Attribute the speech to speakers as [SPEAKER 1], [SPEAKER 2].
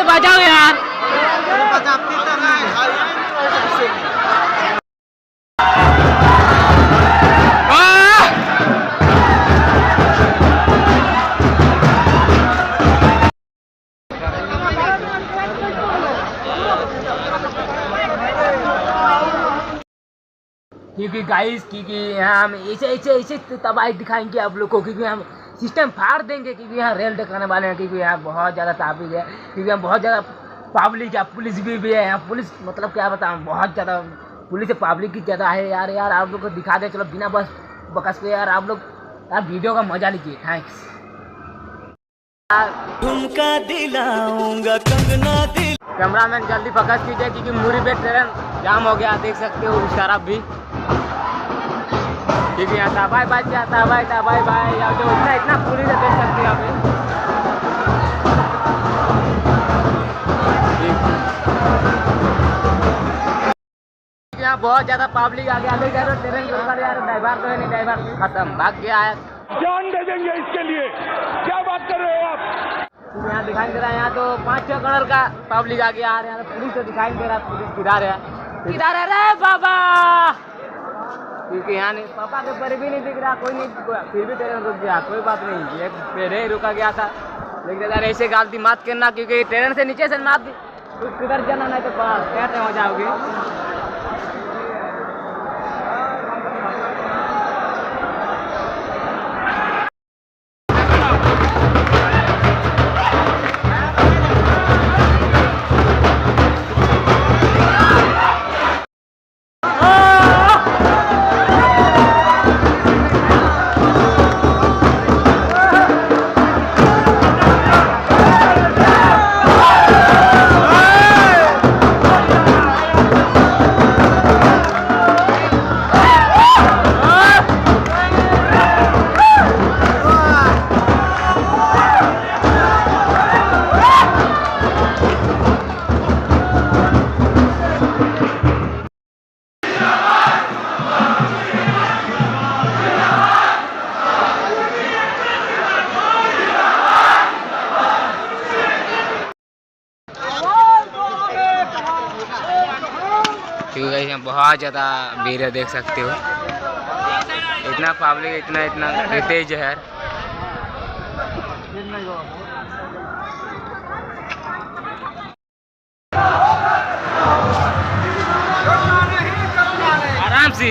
[SPEAKER 1] बजाओ यार। क्योंकि गाइस क्योंकि यहाँ हम ऐसे ऐसे ऐसे तबाही दिखाएंगे आप लोग को, क्योंकि हम सिस्टम फाड़ देंगे, क्योंकि यहाँ रेल दिखाने वाले हैं, क्योंकि यहाँ बहुत ज़्यादा ट्रैफिक है, क्योंकि यहाँ बहुत ज़्यादा पब्लिक है, पुलिस भी है यहाँ। पुलिस मतलब क्या बताऊँ, बहुत ज़्यादा पुलिस है, पब्लिक की ज़्यादा है यार। यार आप लोग को दिखा दे, चलो बिना बस बकस के यार आप लोग यार वीडियो का मजा लीजिए। थैंक्स।
[SPEAKER 2] झुमका दिलाऊंगा कंगना दिल।
[SPEAKER 1] कैमरामैन जल्दी फोकस कीजिए, क्योंकि मुरी पे ट्रेन जाम हो गया, देख सकते हो उस तरफ भी, क्योंकि यहाँ दबाई बाज जाता है भाई, दबाई भाई या जो इतना पुलिस है, देख सकते हो अभी। यहाँ बहुत ज्यादा पब्लिक आ गया, ट्रेन को रुका यार, ड्राइवर तो है नहीं, ड्राइवर खत्म भाग गया है।
[SPEAKER 3] जान दे देंगे इसके लिए, क्या बात कर रहे हो आप?
[SPEAKER 1] यहाँ दिखाई दे रहा है, यहाँ तो 5-6 करोड़ का पब्लिक आ गया, यहाँ पुलिस तो दिखाई दे रहा है, पुलिस किधर है रे बाबा, क्योंकि यहाँ नहीं पापा के पर भी नहीं दिख रहा, कोई नहीं, फिर भी ट्रेन रुक गया, कोई बात नहीं, एक पहले ही रुका गया था। लेकिन यार ऐसे गलती मत करना, क्योंकि ट्रेन से नीचे से मत किधर जाना, नहीं तो कैसे हो जाओगे। क्योंकि यहाँ बहुत ज़्यादा भीड़ है, देख सकते हो, इतना पब्लिक, इतना तेज है। आराम से